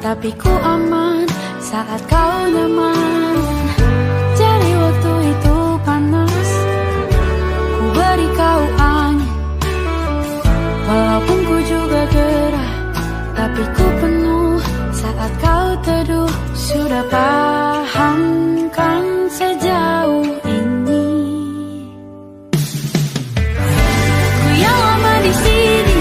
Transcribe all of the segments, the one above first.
tapi ku aman saat kau nyaman. Jadi waktu itu panas, ku beri kau angin. Walaupun ku juga gerah, tapi ku penuh saat kau teduh. Sudah paham kan sejauh ini? Ku yang lama di sini,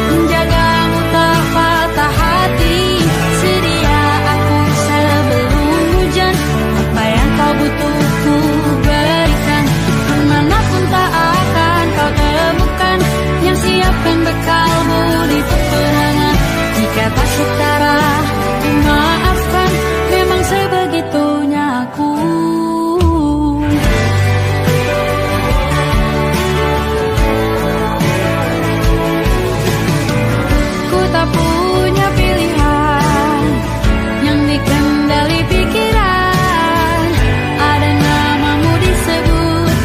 menjagamu tak patah hati. Sedia aku sebelum hujan, apa yang kau butuh ku berikan. Kemanapun tak akan kau temukan yang siapkan bekalmu di peperangan. Jika tak setara, ku maafkan, memang sebegitunya aku. Ku tak punya pilihan yang dikendali pikiran. Ada namamu disebut,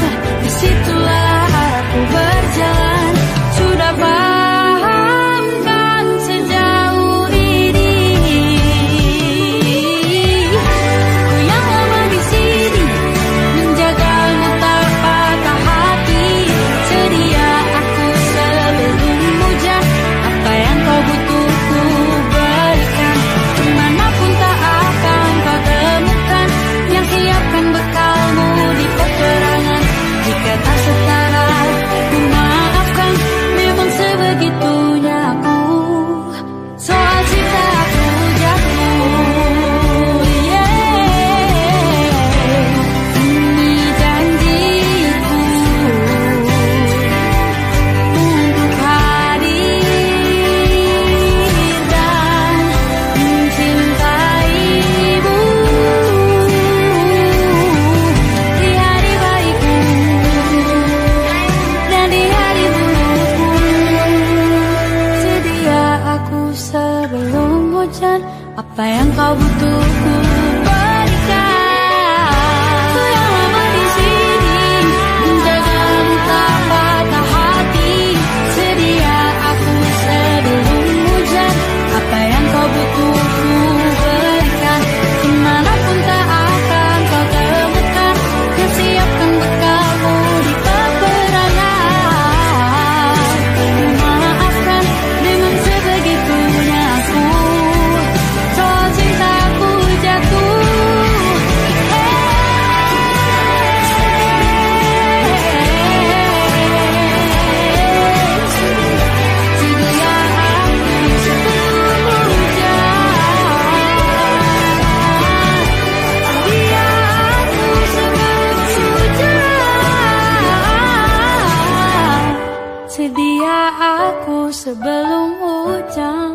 disitulah aku berjalan. Sudah paham kan sejauh ini? Ku yang lama di sini, menjagamu tak patah hati. Sedia aku sebelum hujan, apa yang kau butuh ku berikan. Kemanapun tak akan kau temukan yang siapkan bekalmu di peperangan. Jika tak setara, ku maafkan, memang sebegitunya aku. Soal cinta aku jatuh, ini janjiku untuk hadir dan mencintaimu di hari baikku dan di hari burukku. Sedia aku sebelum hujan, apa yang kau butuh ku berikan. Ku yang lama di sini, menjagamu tak patah hati. Sedia aku sebelum hujan, apa yang kau butuh ku berikan. Kemanapun tak akan kau temukan yang siapkan bekalmu di peperangan. Maafkan, memang sebegitunya aku. Soal cintaku jatuh, sedia aku sebelum hujan. Sedia aku sebelum hujan. Sedia aku sebelum hujan.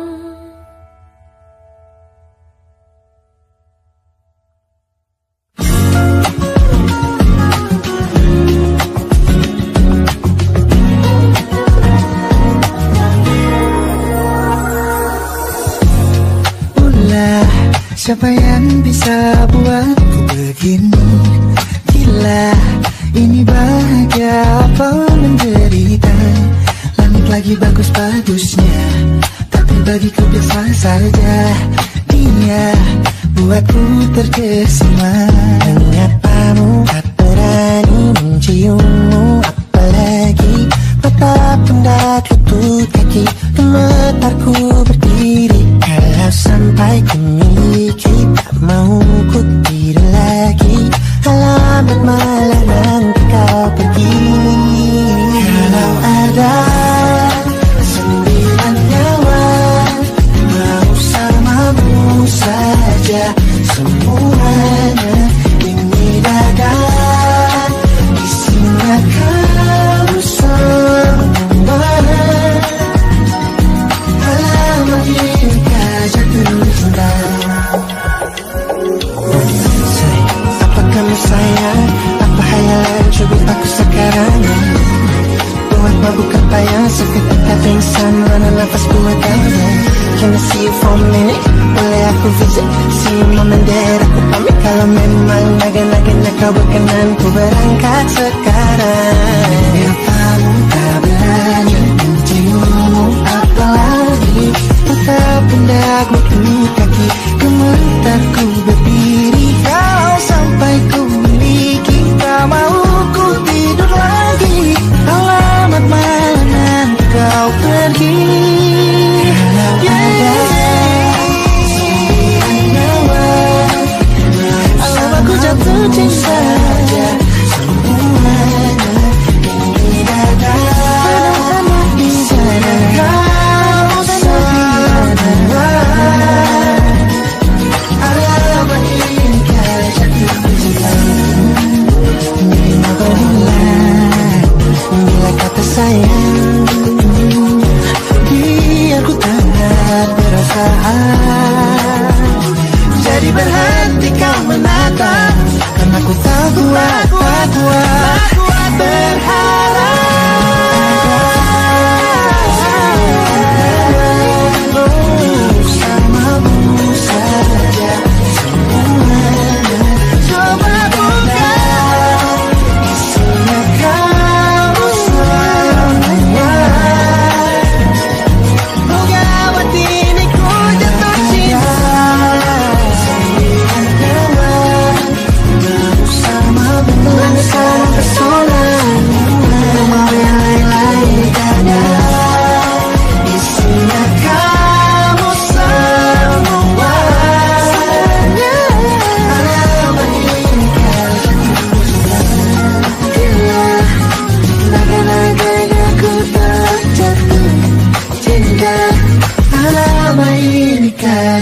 Ulah, siapa yang bisa buatku begini? Gila, ini bahagia apa menderita? Langit lagi bagus-bagusnya, tapi bagiku biasa saja. Dia buatku terkesima. Menyapamu, tak berani menciummu, apalagi mata pundak lutut kaki. Gemetarku berdiri kalau sampai ku miliki. Tak mau ku tidur lagi, alamat malah nanti kau pergi. Kalau ada 9 nyawa, mau samamu saja semuanya. Ini dada, isinya kau semua. Alamat jika jatuh cinta. Apa kamu sayang? Apa hayalan cubit aku sekarang? Buat mabuk apa yang seketika pingsan, mana nafas buat kamu. Can I see you for a minute? Boleh aku visit? See you mom and dad, aku pamit kalau memang naga-naganya kau berkenan. Ku berangkat sekarang. Ya kamu tak berani menciummu, apalagi tetap pundak kaki.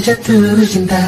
jatuh cinta.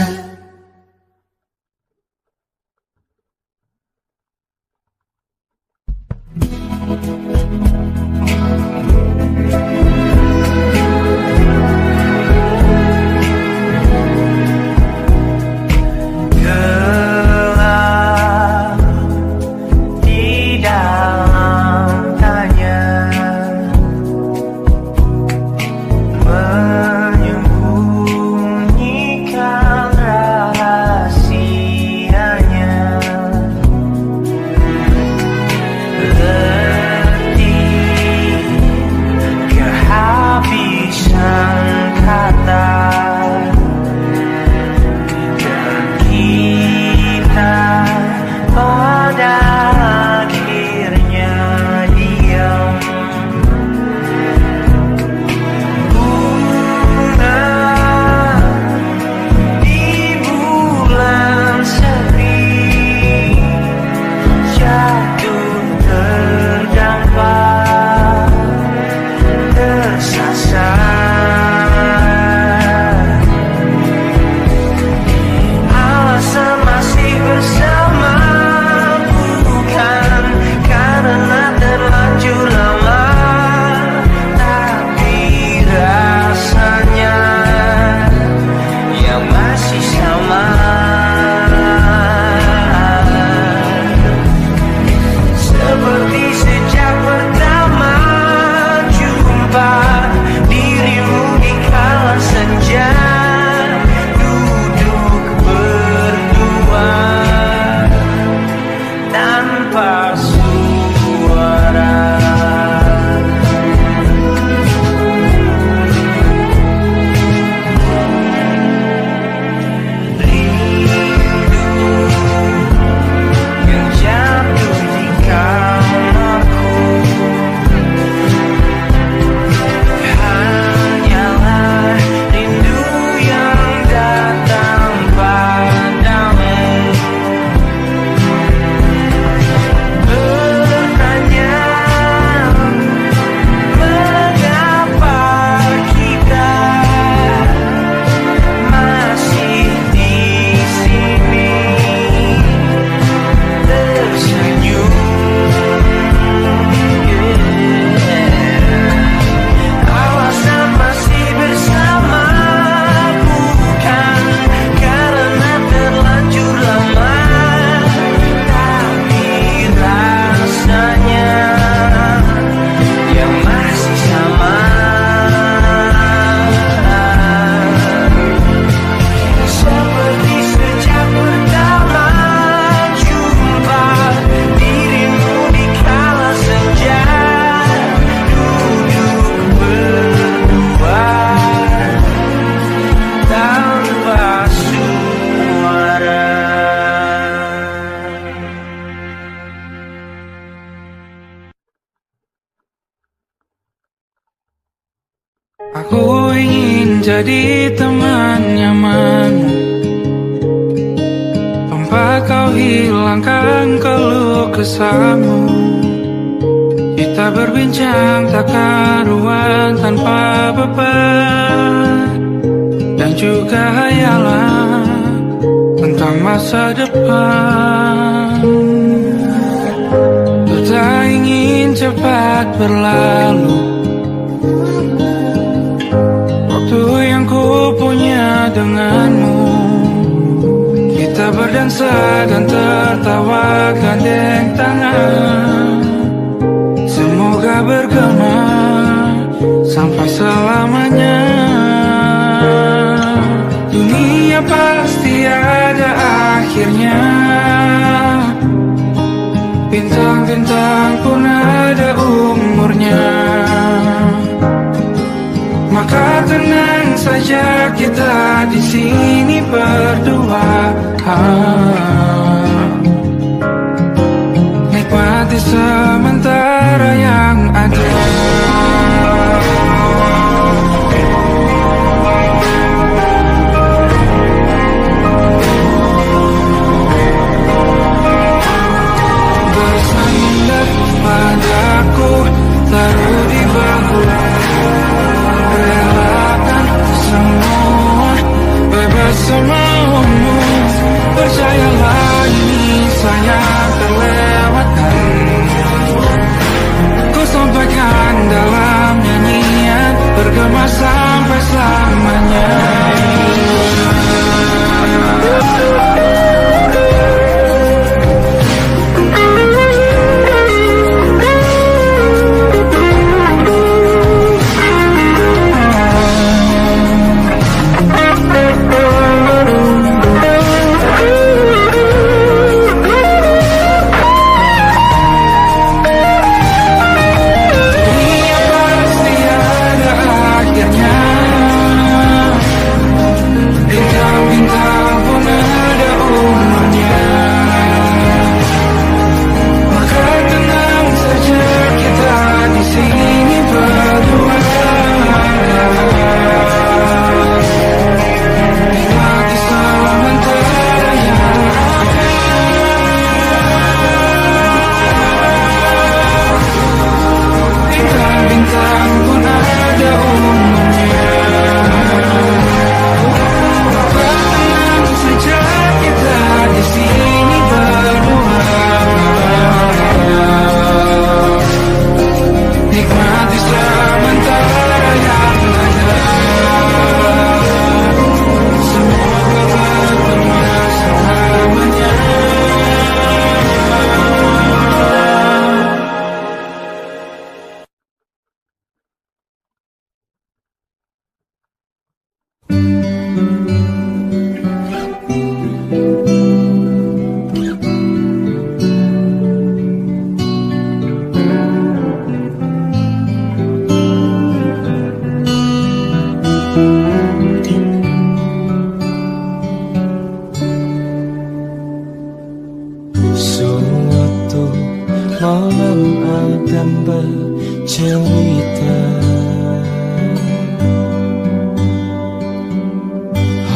Aku ingin jadi teman nyamanmu, tempat kau hilangkan keluh kesahmu. Kita berbincang tak karuan tanpa beban, dan juga hayalan tentang masa depan. Ku tak ingin cepat berlalu waktu yang ku punya denganmu. Kita berdansa dan tertawa gandeng tangan, semoga bergema sampai selamanya. Dunia pasti ada akhirnya, bintang-bintang pun ada umurnya. Maka tenang saja kita di sini berdua, nikmati sementara yang ada. Bersandar padaku, taruh di bahu, relakan semua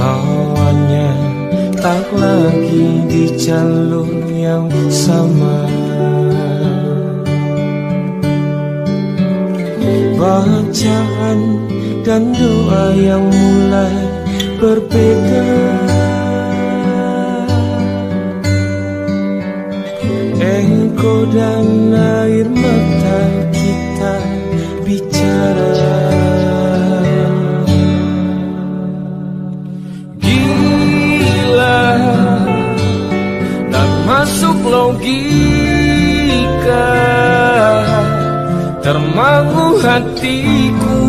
hawanya tak lagi di jalur yang sama. Bacaan dan doa yang mulai berbeda. Engkau dan air mata kita bicara. Gila dan masuk logika, termangu hatiku.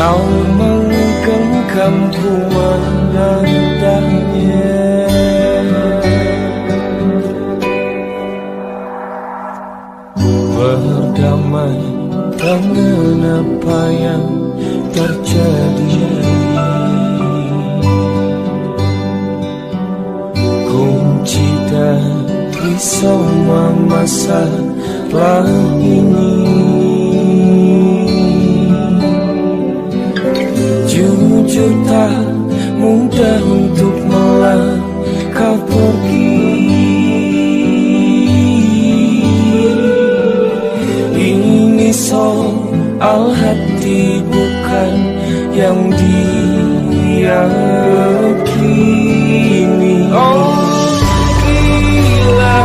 Kau menggenggamku menandanya. Berdamai dengan apa yang terjadi. Kunci dari semua masalah ini, jujur tak mudah untuk melangkah pergi. Ini soal hati bukan yang diyakini. Oh gila,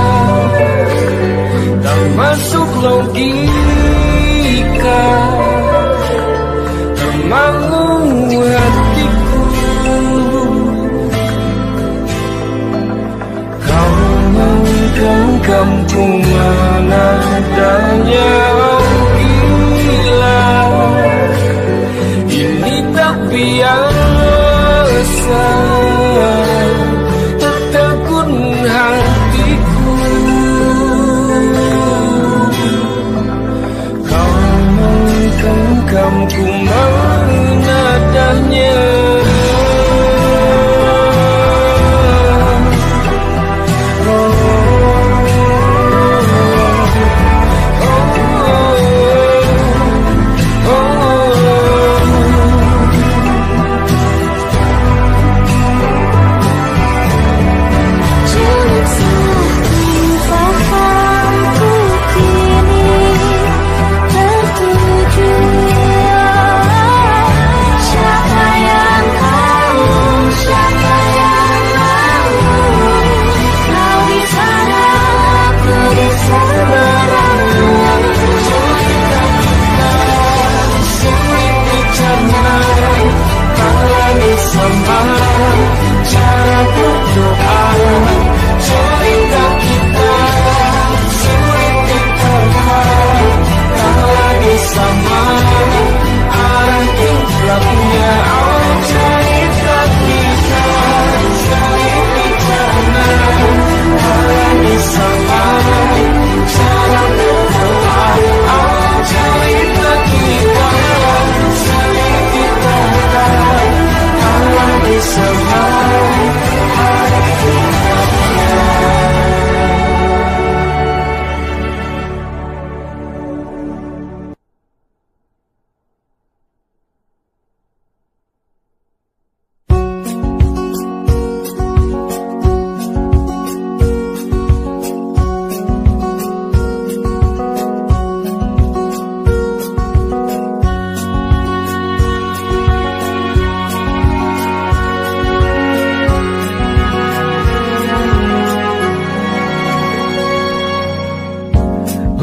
tak masuk logika, termangu hatiku. Kau menggenggamku menandanya. Gila, ini tak biasa, tertegun hatiku. Kau menggenggamku menandanya. Cara berdoa, cerita kita sulit diterka. Tak lagi sama, arah kiblahnya. Oh cerita kita sulit dicerna. Tak lagi sama, cara berdoa. Oh cerita kita sulit diterka. Tak lagi sama.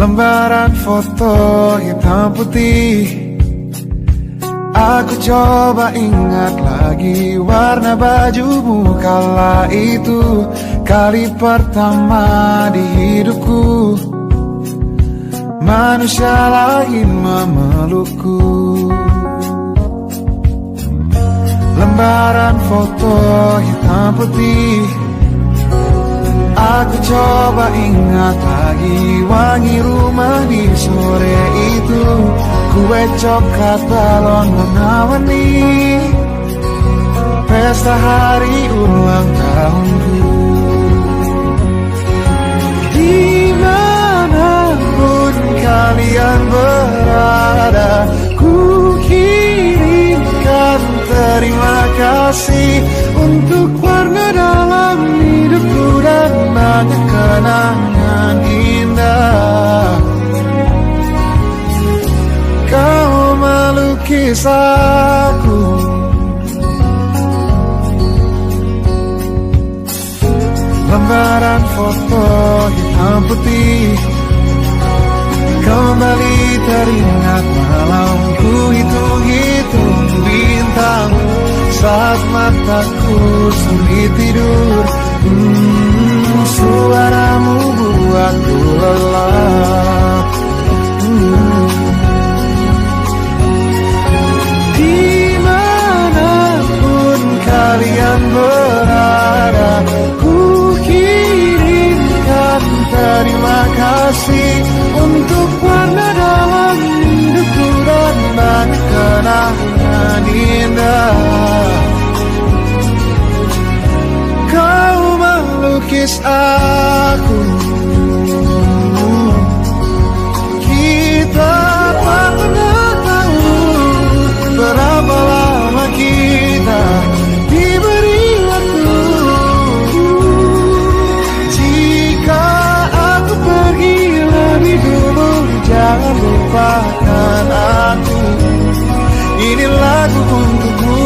Lembaran foto hitam putih, aku coba ingat lagi warna bajumu kala itu. Kali pertama di hidupku, manusia lain memelukku. Lembaran foto hitam putih, aku coba ingat lagi wangi rumah di sore itu. Kue coklat balon warna-warni, pesta hari ulang tahunku. Dimanapun kalian berada, ku kasih untuk warna dalam hidupku dan banyak kenangan indah. Kau melukis aku, lembaran foto hitam putih. Kembali teringat malam ku hitung-hitung bintang saat mataku sulit tidur. Suaramu buatku lelap. Dimanapun kalian berada, ku kirimkan terima kasih untuk warna dalam hidupku dan banyak kenangan indah. Kau melukis aku, kita tak pernah tahu berapa lama kita diberi waktu. Jika aku pergi lebih dulu, jangan lupakan aku. Ini lagu untukmu,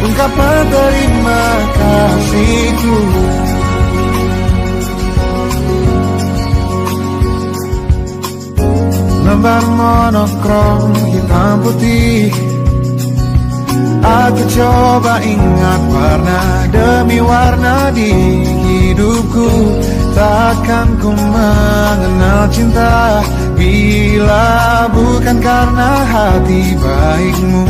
ungkapan terima kasihku. Lembar monokrom hitam putih, aku coba ingat warna demi warna di hidupku. Takkan ku mengenal cinta bila bukan karena hati baikmu.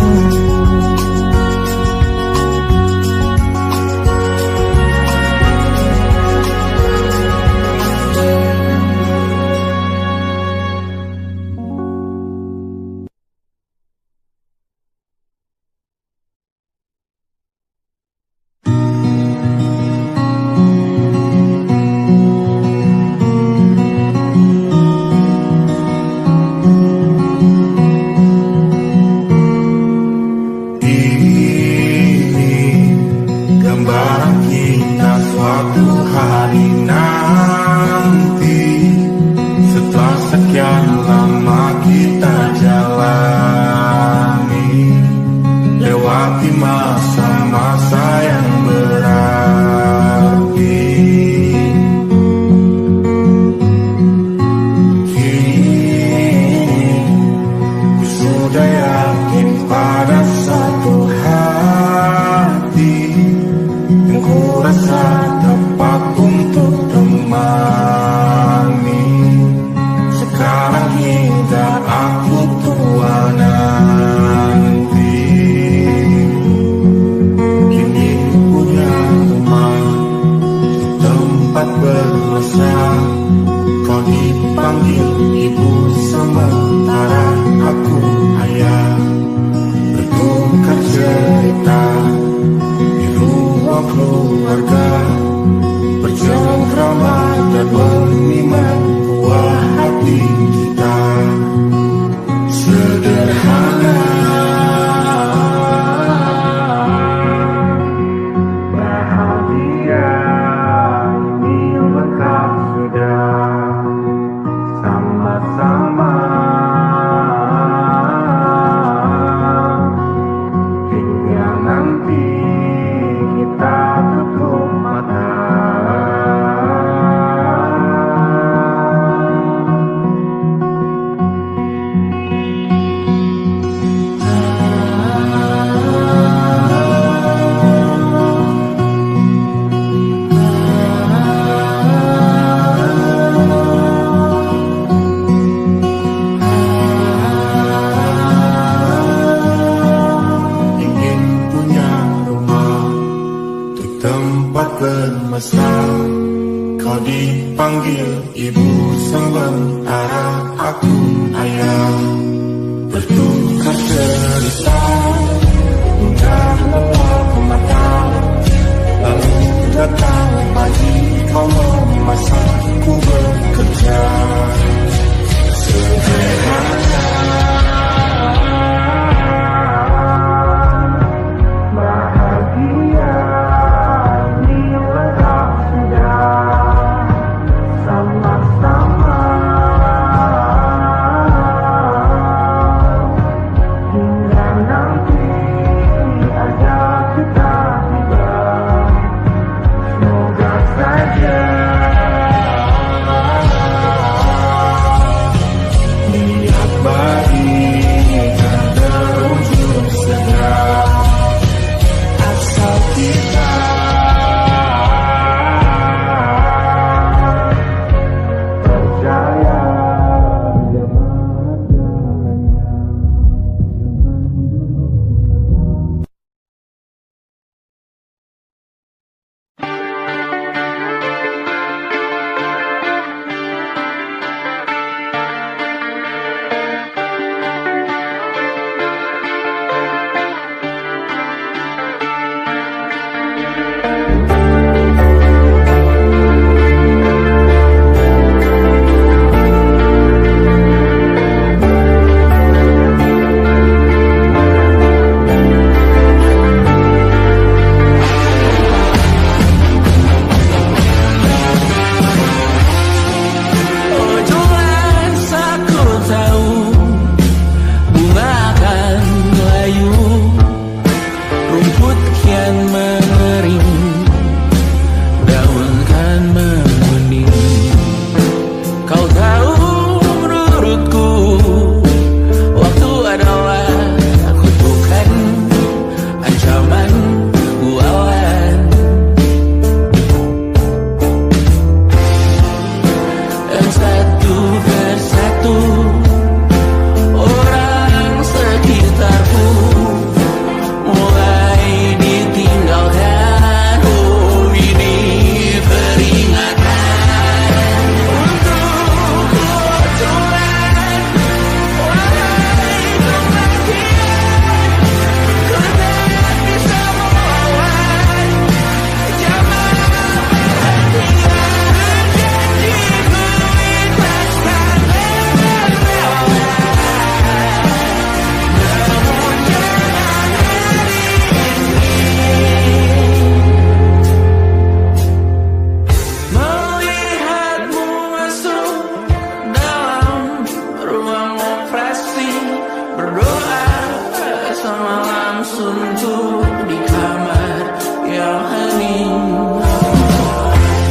malam suntuk di kamar yang hening.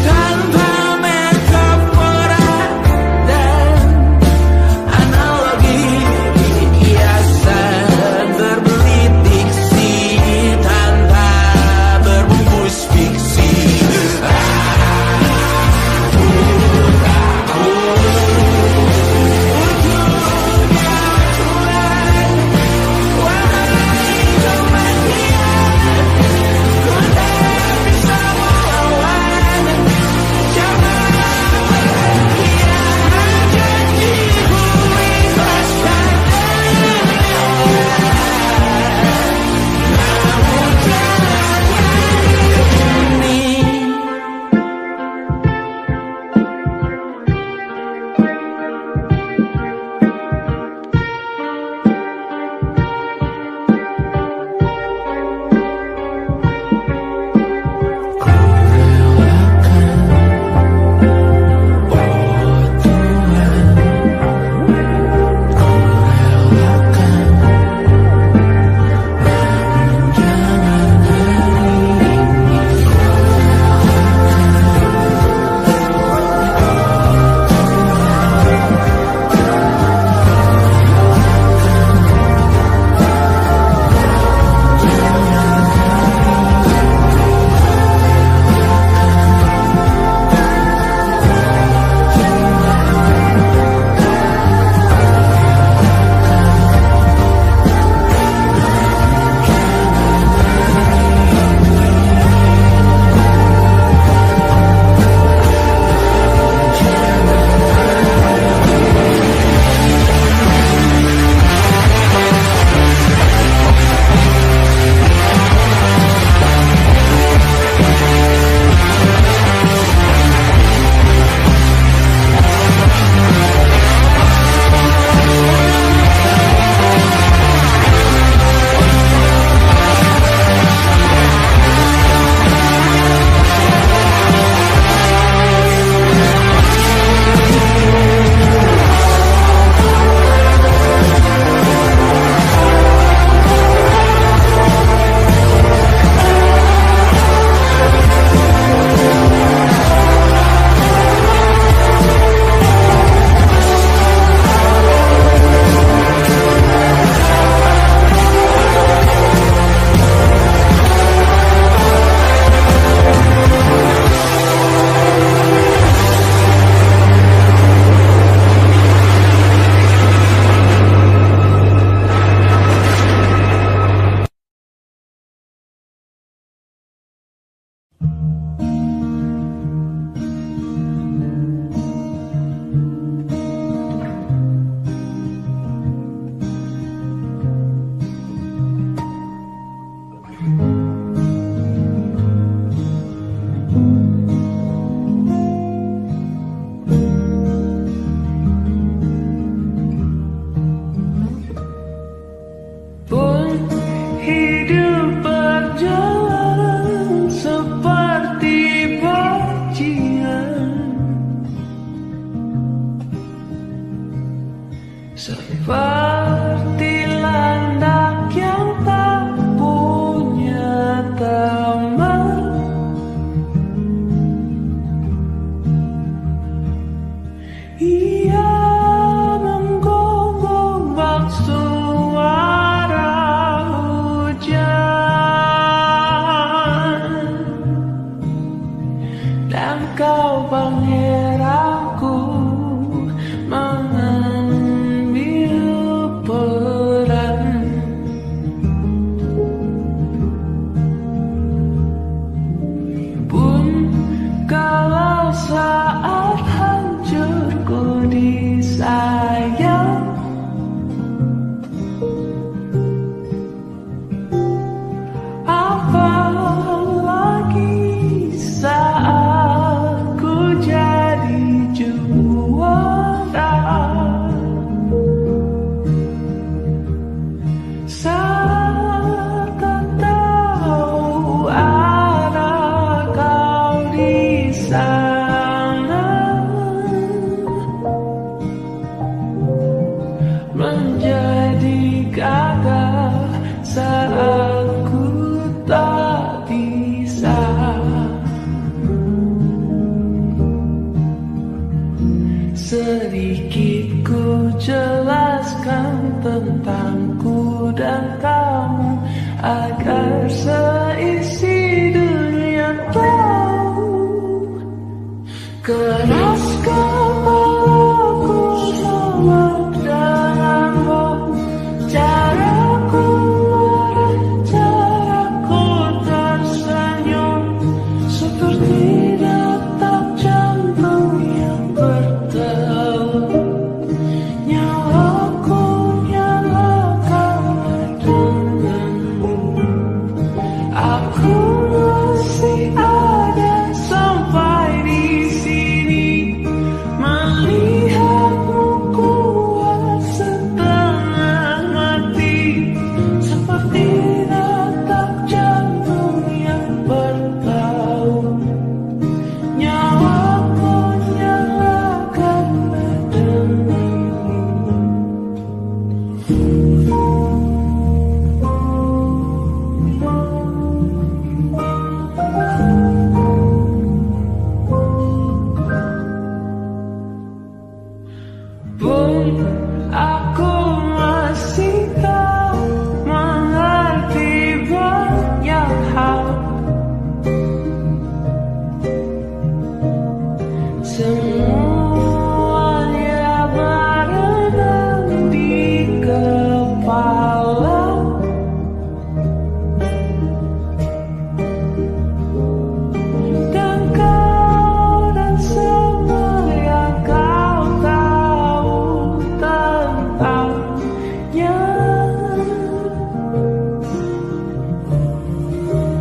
Tanpa metafora dan analogi, hiasan berbelit diksi tanpa berbungkus fiksi. seisi dunia tahu. Keras kepalaku sama denganmu, caraku marah, caraku tersenyum, seperti detak jantung yang berdebar. Nyawaku nyalakan denganmu, aku masih ada sampai di sini, melihatmu kuat setengah mati, seperti detak jantung yang bertaut. Nyawaku nyalakan denganmu. Pun aku masih tak mengerti banyak hal. Semuanya berenang di kepala. Dan kau dan semua yang kau tahu tentangnya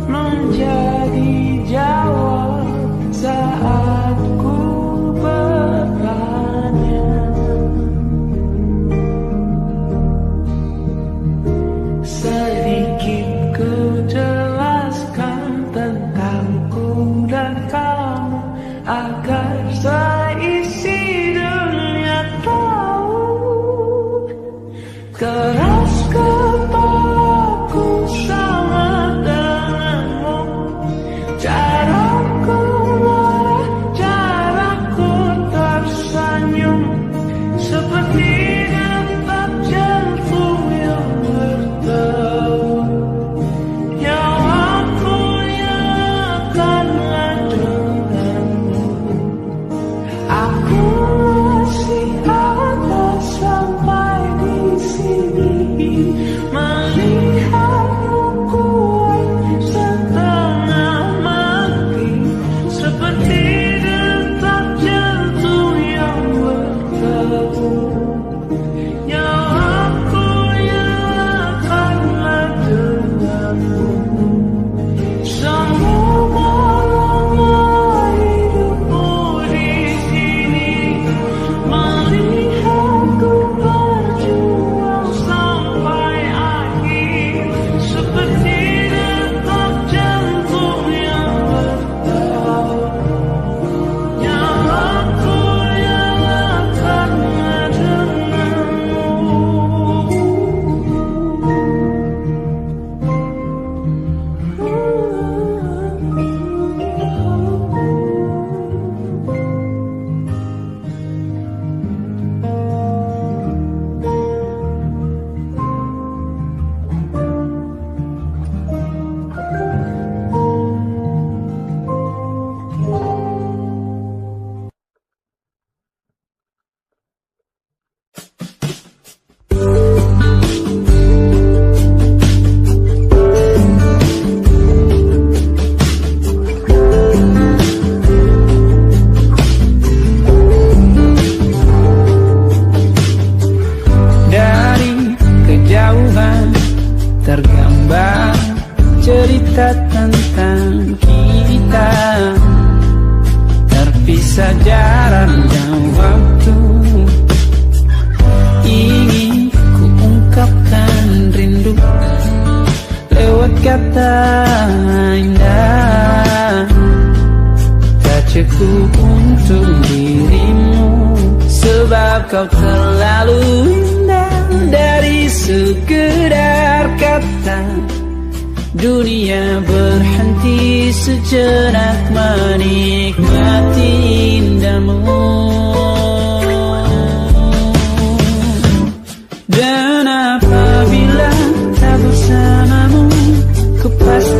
menjadi jawab saat ku bertanya. Sedikit ku jelaskan tentangku dan kamu, agar seisi dunia tahu. Keras kepalaku sama denganmu, caraku marah, caraku tersenyum, seperti detak jantung yang berdebar. Nyawaku nyalakanlah denganmu, aku masih ada sampai di sini, melihatmu kuat setengah mati, seperti detak jantung yang berdebar. Nyawaku nyalakanlah denganmu. Semoga hidupmu di sini, melihatku berjuang sampai akhir, seperti detak jantung yang berdebar. Nyawaku nyalakanlah denganmu. Dari kejauhan tergambar cerita tentang kita, terpisah jarak dan waktu. Ingin ku ungkapkan rindu lewat kata indah, tak cukup untuk dirimu, sebab kau terlalu indah. Dari sekedar kata, dunia berhenti sejenak menikmati indahmu. Dan apabila tak bersamamu, ku pasti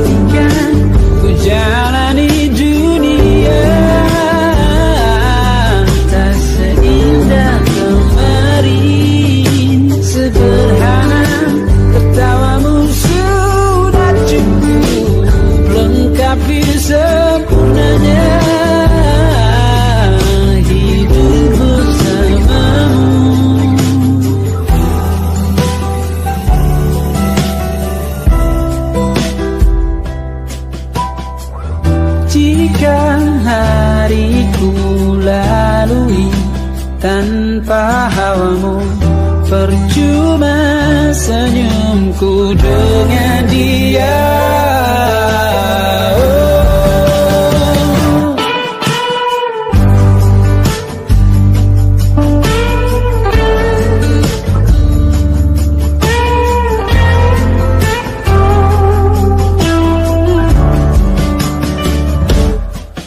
percuma senyumku dengan dia.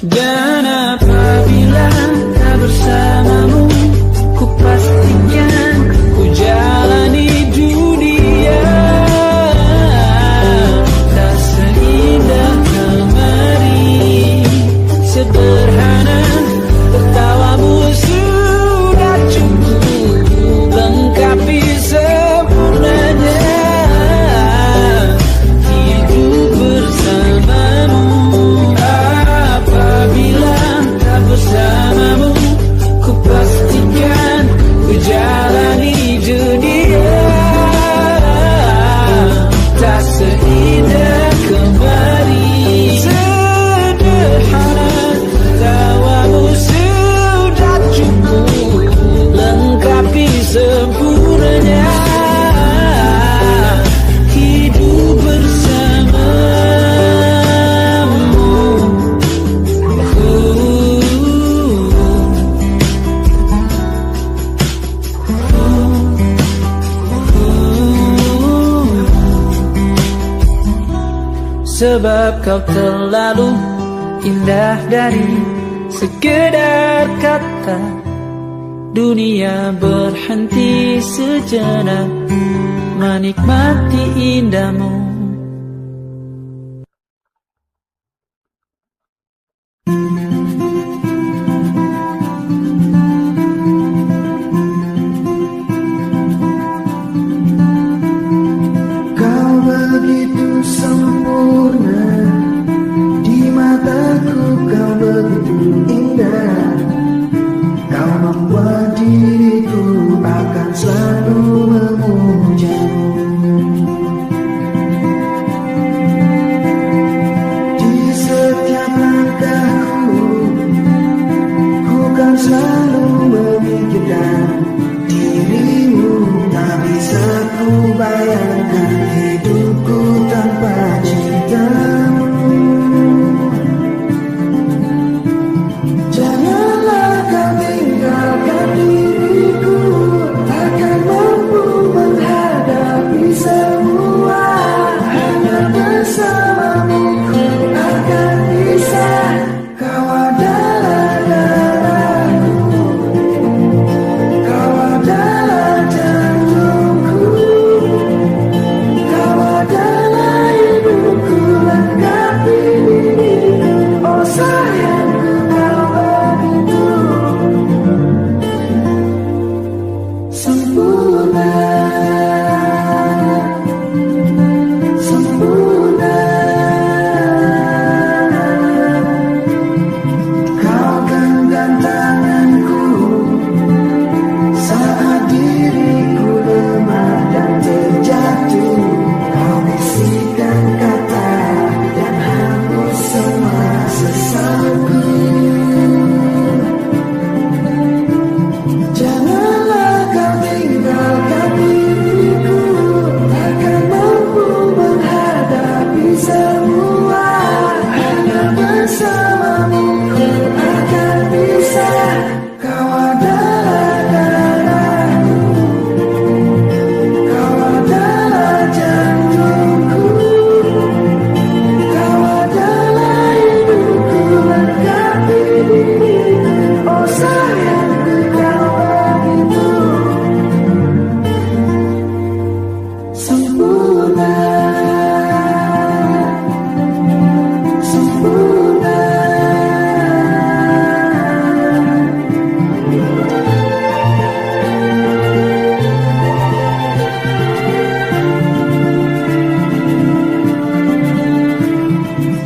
Dan apabila tak bersamamu, ku pastikan ku jalani dunia tak seindah kemarin. Sederhana tertawamu sudah cukup lengkapi sempurnanya hidup bersamamu. Apabila tak bersamamu, ku pastikan ku jalani dunia tak seindah kemarin. Sederhana tawamu sudah cukup lengkapi sempurnanya hidup bersamamu. Sebab kau terlalu indah dari sekedar kata. Dunia berhenti sejenak menikmati indahmu. Kau begitu sempurna, di mataku kau begitu indah. Kau membuat diriku akan selalu memujamu. Di setiap langkahku, ku kan selalu memikirkan dirimu. Tak bisa ku bayangkan hidupku tanpa cintamu. Janganlah kau tinggalkan diriku, takkan mampu menghadapi semua. Hanya bersamamu ku akan bisa. Kau adalah darahku, kau adalah jantungku, kau adalah hidupku, lengkapi diriku. Oh sayangku, kau begitu sempurna, sempurna. Kau genggam tanganku saat diriku lemah dan terjatuh. Kau bisikan kata dan hapus semua sesalku. Janganlah kau tinggalkan diriku, takkan mampu menghadapi semua. Hanya bersamamu ku akan bisa. Kau adalah darahku, kau adalah jantungku, kau adalah hidupku, lengkapi diriku. Oh sayangku, kau begitu sempurna, sempurna.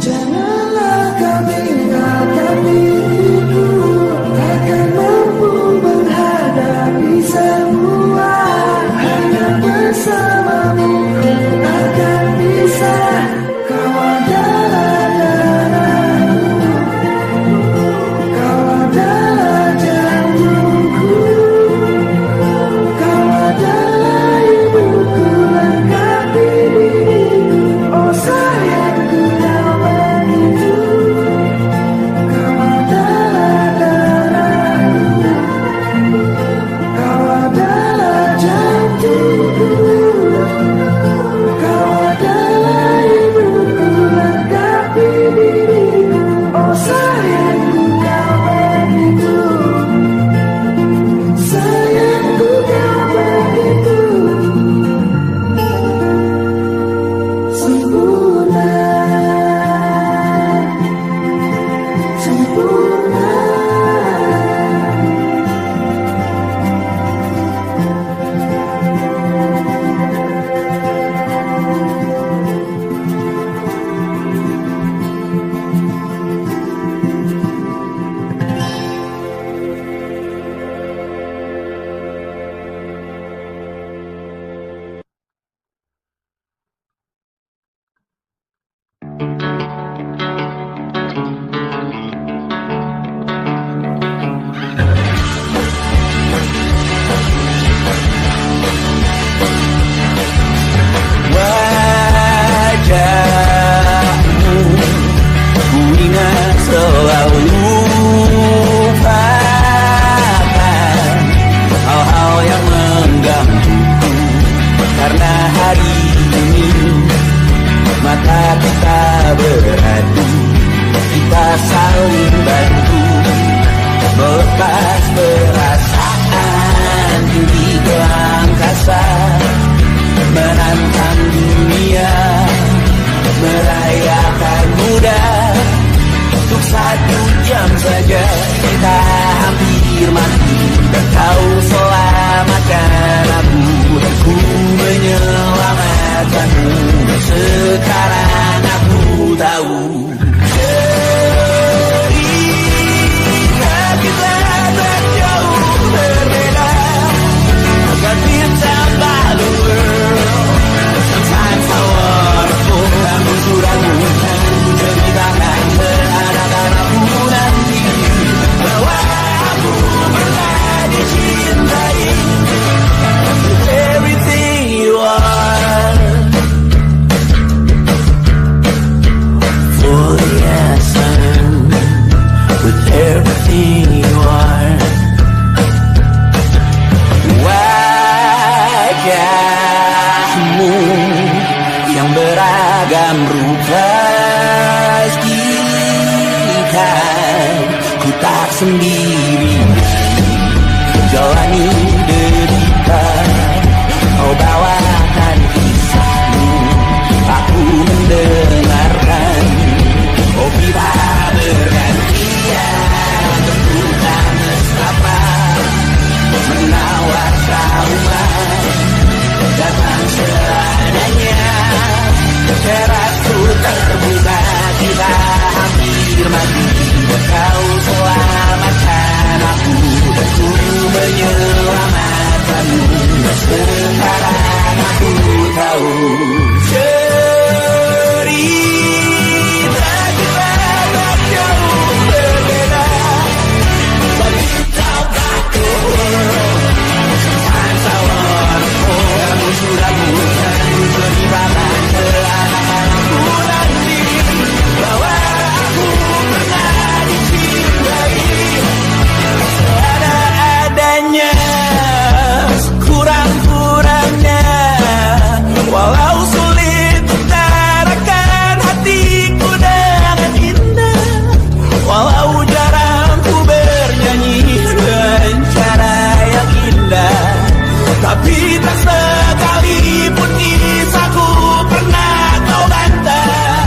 Janganlah kau tinggalkan diriku, takkan mampu menghadapi semua. Hanya bersamamu ku akan beragam rupa kita, ku tak sendiri jalani derita. Kau bawakan kisahmu, aku mendengarkan. Oh kita bergantian, tentu tak mesra, menawar trauma datang seadanya. Terakku terbuka, kita hampir mati. Kau selamatkan aku, ku menyelamatkanmu. Sekarang aku tahu cerita kita tak jauh berbeda. But you don't got the world. Sometimes I wanna hold. Kamu sudah bukan ceritakan ke anak-anakku nanti bahwa aku pernah dicintai seadanya, kurang-kurangnya. Walau sulit utarakan hatiku dengan indah, walau jarang ku bernyanyi dengan cara yang indah, tapi tak sekalipun kisahku pernah kau bantah.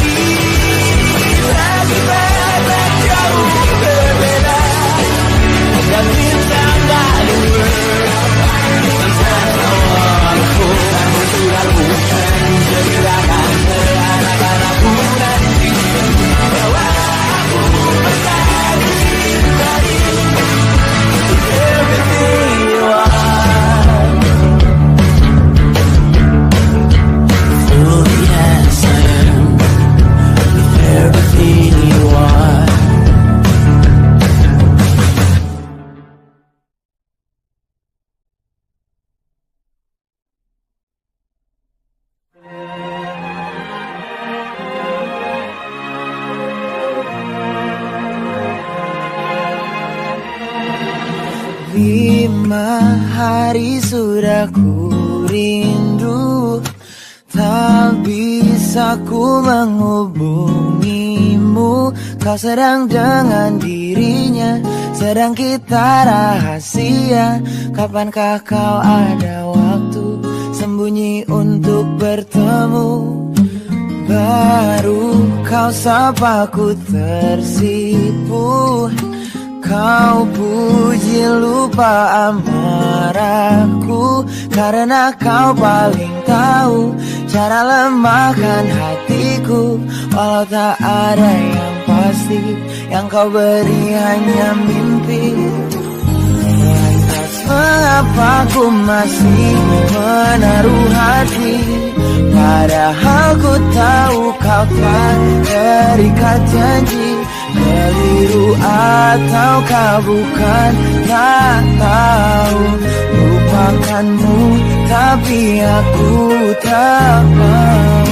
Cerita kita tak jauh berbeda, dan bintang tak luar. Sometimes I wanna hold. Kamu sudah bukan ceritakan ke anak-anakku nanti bahwa aku pernah dicintai. Everything you are, fully as I am, with everything you are. Lima hari sudah ku rindu, tak bisa ku menghubungimu. Kau sedang dengan dirinya, sedang kita rahasia. Kapankah kau ada waktu sembunyi untuk bertemu? Baru kau sapa ku tersipu. Kau puji lupa amarahku, karena kau paling tahu cara lemahkan hatiku. Walau tak ada yang pasti, yang kau beri hanya mimpi. Lantas mengapa ku masih menaruh hati, padahal ku tahu kau tak terikat janji. Keliru ataukah bukan, tak tahu. Lupakanmu tapi aku tak mau.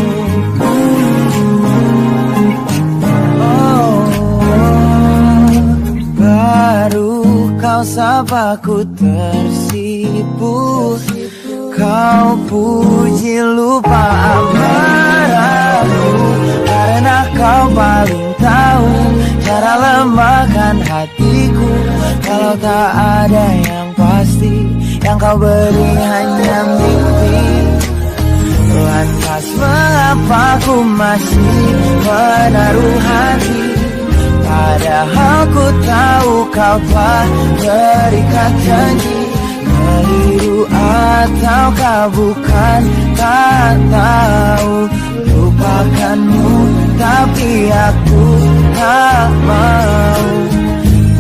Baru kau sapa ku tersipu. Kau puji lupa amarahku, karena kau paling tahu cara lemahkan hatiku. Kalau tak ada yang pasti, yang kau beri hanya mimpi. Lantas mengapa ku masih menaruh hati, padahal ku tahu kau telah terikat janji. Keliru ataukah bukan, tak tahu. Lupakanmu tapi aku tak mau.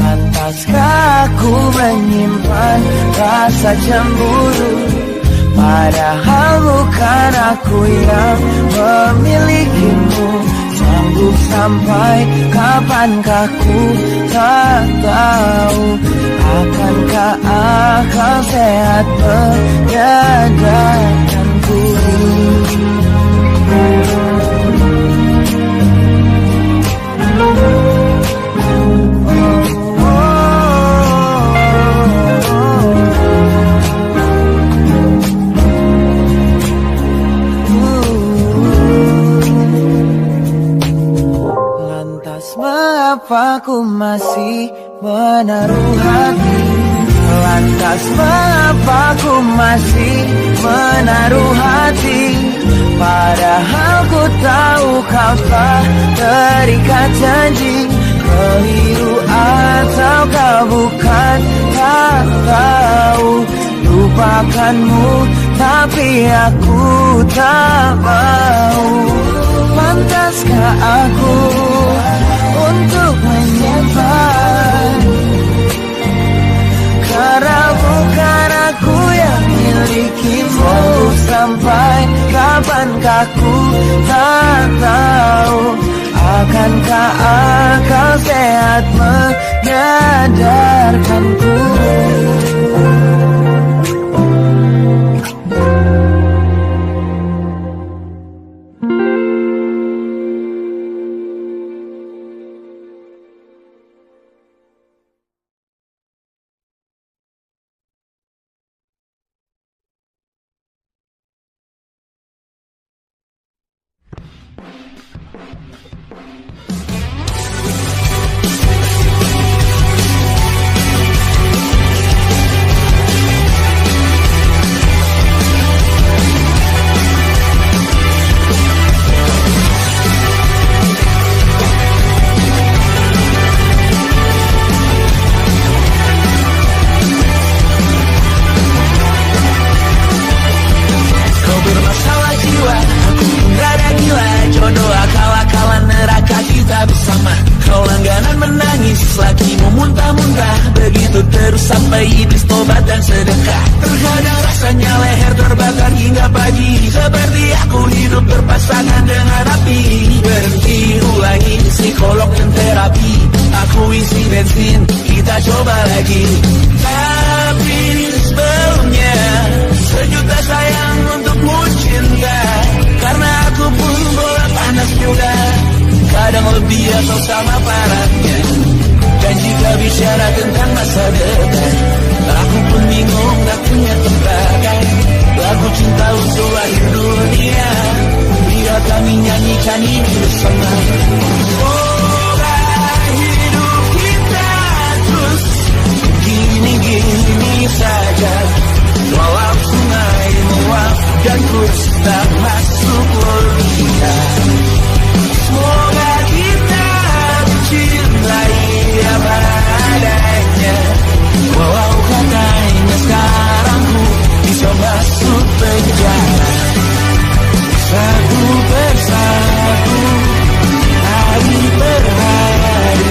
Pantaskah aku menyimpan rasa cemburu, padahal bukan aku yang memilikimu. Sanggup sampai kapankah ku tak tahu. Akankah akal sehat menyadarkanku? Mengapa ku masih menaruh hati? Lantas mengapa ku masih menaruh hati? Padahal ku tahu kau telah terikat janji. Keliru atau kau bukan, tak tahu. Lupakanmu tapi aku tak mau. Pantaskah aku untuk menyimpan? Karena bukan aku yang milikimu. Sampai kapankah ku tak tahu. Akankah akal sehat menyadarkanku? Sampai iblis tobat dan sedekah. Terkadang rasanya leher terbakar hingga pagi. Seperti aku hidup berpasangan dengan api. Berhenti ulangi psikolog dan terapi. Aku isi bensin, kita coba lagi. Tapi sebelumnya sejuta sayang untukmu cinta. Karena aku pun bola panas juga. Kadang lebih atau sama parahnya. Dan jika bicara tentang masa depan, aku pun bingung gak punya tembakan. Lagu cinta untuk akhir dunia, biar kami nyanyikan ini bersama. Semoga hidup kita terus gini-gini saja. Walau sungai meluap dan terus tak masuk logika. Semoga kita mencintai apa adanya. Walau katanya sekarang ku bisa masuk penjara. Satu persatu, hari per hari,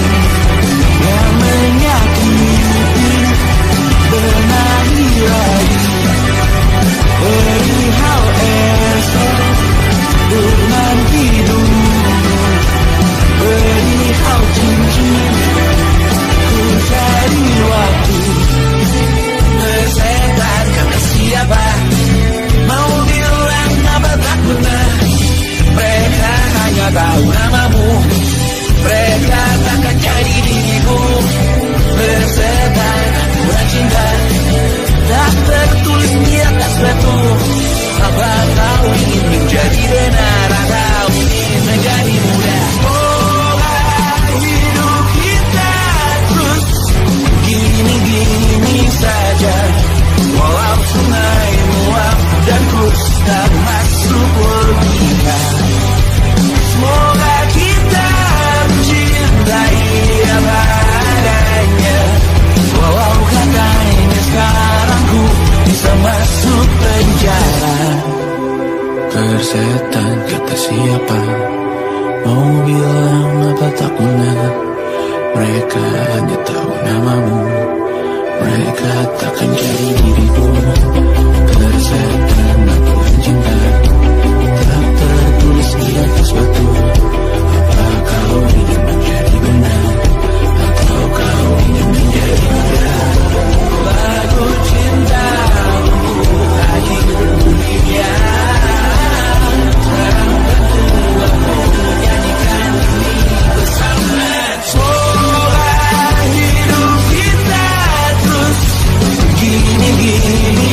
yang menyakiti benahi lagi. Perihal esok, nanti dulu. Perihal cincin, ku cari waktu. Bersetan kata siapa, mau bilang apa tak pernah. Mereka hanya tahu namamu, mereka takkan jadi diriku. Bersetan aturan cinta, tak tertulis di atas batu. Apa kau ingin menjadi benar atau ingin menjadi muda? Gini-gini saja. Walau sungai meluap dan terus tak masuk logika. Semoga kita mencintai apa adanya. Walau katanya sekarang ku bisa masuk penjara. Persetan kata siapa, mau bilang apa tak benar. Mereka hanya tahu namamu, mereka takkan jadi diriku. Persetan aturan cinta, tak tertulis di atas batu. Apa kau ingin menjadi benar, atau kau ingin menjadi muda? Lagu cinta untuk akhir dunia. Sekarang tentu aku menyanyikan ini bersama. Semoga hidup kita terus gini-gini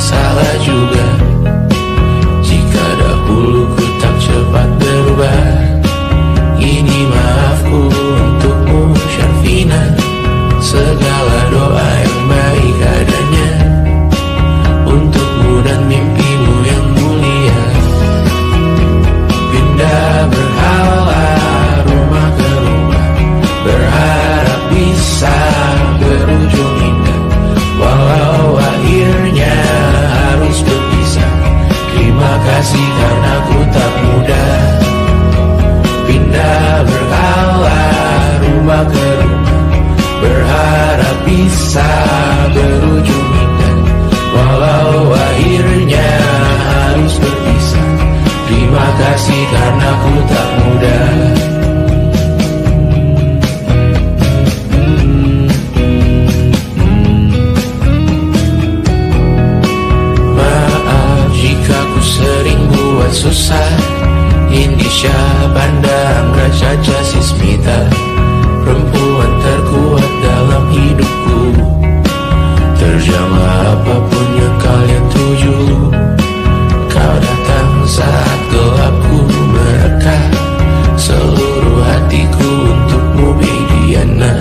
salah juga jika dahulu ku tak cepat berubah. Ini maafku untukmu Syarfina, segala doa yang baik adanya untukmu dan mimpimu yang mulia. Pindah berhala rumah ke rumah, berharap bisa berujung indah, walau akhirnya harus berpisah. Terima kasih karena ku tak mudah. Pindah berhala rumah ke rumah, berharap bisa berujung indah, walau akhirnya harus berpisah. Terima kasih karena ku tak mudah. Maaf jika ku sering buat susah. Indisha Banda Angga Caca Sismita, perempuan terkuat dalam hidupku. Terjanglah apapun yang kalian tuju. Kau datang saat gelapku mereka, seluruh hatiku untukmu Mediana.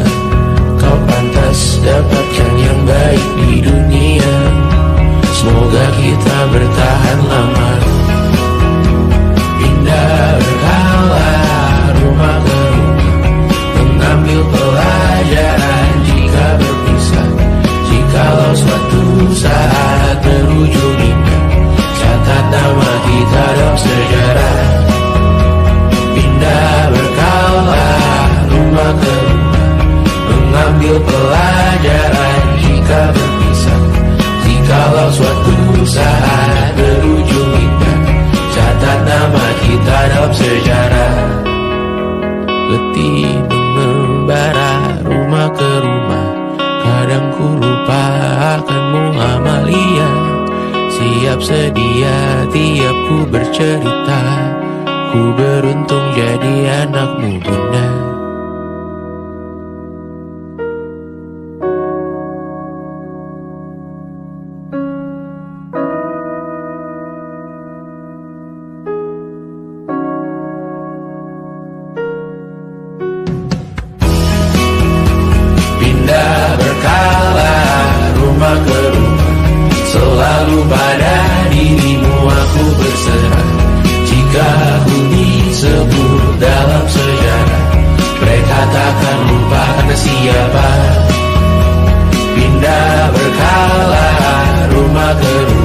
Kau pantas dapatkan yang baik di dunia, semoga kita bertahan lama. Pindah berhala rumah ke rumah, mengambil pelajaran jika berpisah. Jikalau suatu saat berujung indah, catat nama kita dalam sejarah. Pindah berkala rumah ke rumah, mengambil pelajaran jika berpisah. Jikalau suatu saat berujung indah, catat nama kita dalam sejarah. Letih mengembara rumah ke rumah, kadang ku lupa akanmu Amalia. Siap sedia tiap ku bercerita, ku beruntung jadi anakmu bunda. Pindah berkala rumah ke rumah, selalu pada dirimu aku berserah. Jika aku disebut dalam sejarah, mereka takkan lupa karena siapa. Pindah berkala rumah ke rumah,